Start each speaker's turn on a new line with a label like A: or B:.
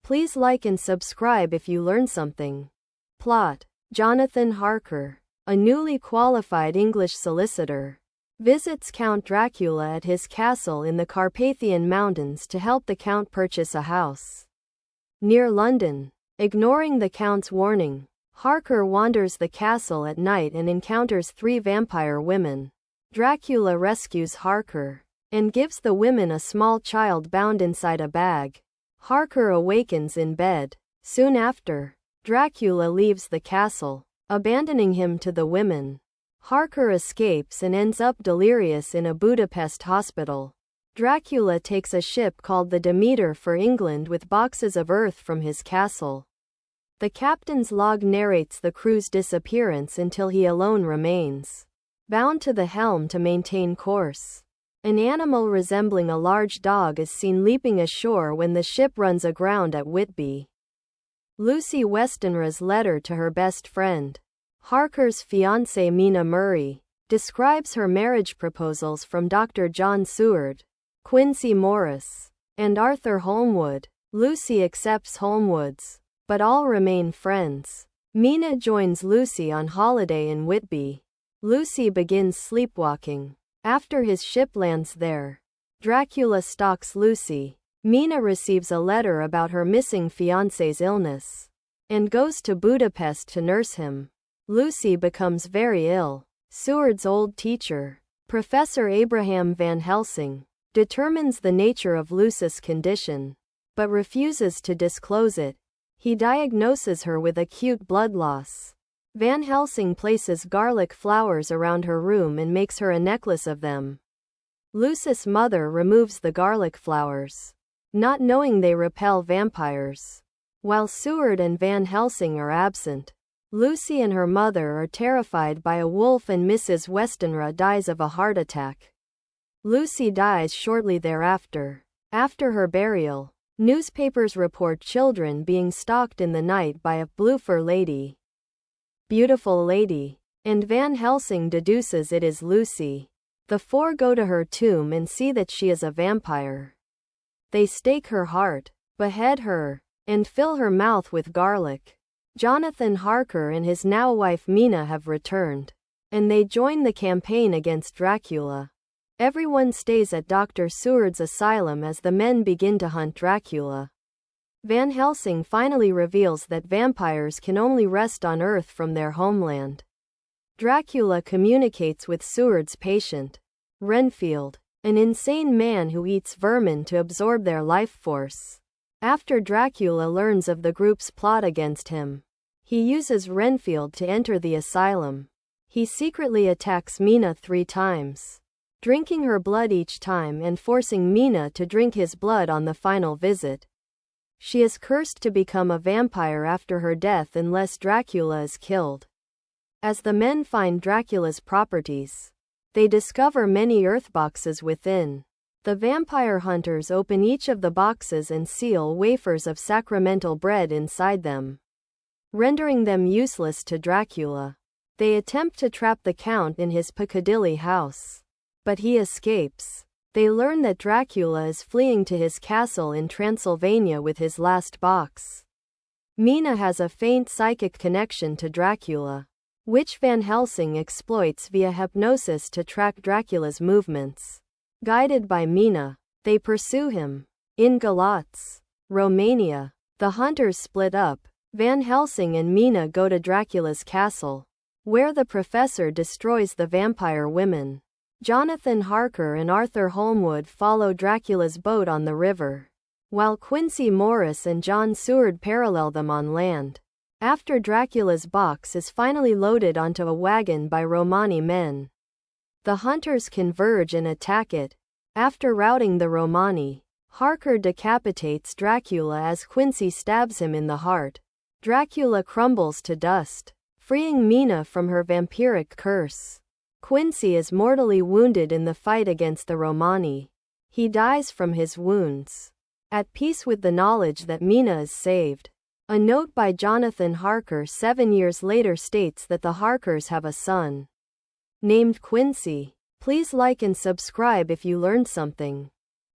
A: Please like and subscribe if you learned something. Plot: Jonathan Harker, a newly qualified English solicitor, visits Count Dracula at his castle in the Carpathian Mountains to help the Count purchase a house near London. Ignoring the Count's warning, Harker wanders the castle at night and encounters 3 vampire women. Dracula rescues Harker and gives the women a small child bound inside a bag. Harker awakens in bed. Soon after, Dracula leaves the castle, abandoning him to the women. Harker escapes and ends up delirious in a Budapest hospital. Dracula takes a ship called the Demeter for England with boxes of earth from his castle. The captain's log narrates the crew's disappearance until he alone remains bound to the helm to maintain course. An animal resembling a large dog is seen leaping ashore when the ship runs aground at Whitby. Lucy Westenra's letter to her best friend, Harker's fiancée Mina Murray, describes her marriage proposals from Dr. John Seward, Quincy Morris, and Arthur Holmwood. Lucy accepts Holmwood's, but all remain friends. Mina joins Lucy on holiday in Whitby. Lucy begins sleepwalking. After his ship lands there, Dracula stalks Lucy. Mina receives a letter about her missing fiancé's illness and goes to Budapest to nurse him. Lucy becomes very ill. Seward's old teacher, Professor Abraham Van Helsing, determines the nature of Lucy's condition, but refuses to disclose it. He diagnoses her with acute blood loss. Van Helsing places garlic flowers around her room and makes her a necklace of them. Lucy's mother removes the garlic flowers, not knowing they repel vampires. While Seward and Van Helsing are absent, Lucy and her mother are terrified by a wolf and Mrs. Westenra dies of a heart attack. Lucy dies shortly thereafter. After her burial, newspapers report children being stalked in the night by a blue-fur lady. Beautiful lady, and Van Helsing deduces it is Lucy. The 4 go to her tomb and see that she is a vampire. They stake her heart, behead her, and fill her mouth with garlic. Jonathan Harker and his now wife Mina have returned, and they join the campaign against Dracula. Everyone stays at Dr. Seward's asylum as the men begin to hunt Dracula. Van Helsing finally reveals that vampires can only rest on Earth from their homeland. Dracula communicates with Seward's patient, Renfield, an insane man who eats vermin to absorb their life force. After Dracula learns of the group's plot against him, he uses Renfield to enter the asylum. He secretly attacks Mina 3 times, drinking her blood each time and forcing Mina to drink his blood on the final visit. She is cursed to become a vampire after her death unless Dracula is killed. As the men find Dracula's properties, they discover many earth boxes within. The vampire hunters open each of the boxes and seal wafers of sacramental bread inside them, rendering them useless to Dracula. They attempt to trap the Count in his Piccadilly house, but he escapes. They learn that Dracula is fleeing to his castle in Transylvania with his last box. Mina has a faint psychic connection to Dracula, which Van Helsing exploits via hypnosis to track Dracula's movements. Guided by Mina, they pursue him. In Galatz, Romania, the hunters split up. Van Helsing and Mina go to Dracula's castle, where the professor destroys the vampire women. Jonathan Harker and Arthur Holmwood follow Dracula's boat on the river, while Quincy Morris and John Seward parallel them on land. After Dracula's box is finally loaded onto a wagon by Romani men, the hunters converge and attack it. After routing the Romani, Harker decapitates Dracula as Quincy stabs him in the heart. Dracula crumbles to dust, freeing Mina from her vampiric curse. Quincy is mortally wounded in the fight against the Romani. He dies from his wounds, at peace with the knowledge that Mina is saved. A note by Jonathan Harker 7 years later states that the Harkers have a son named Quincy. Please like and subscribe if you learned something.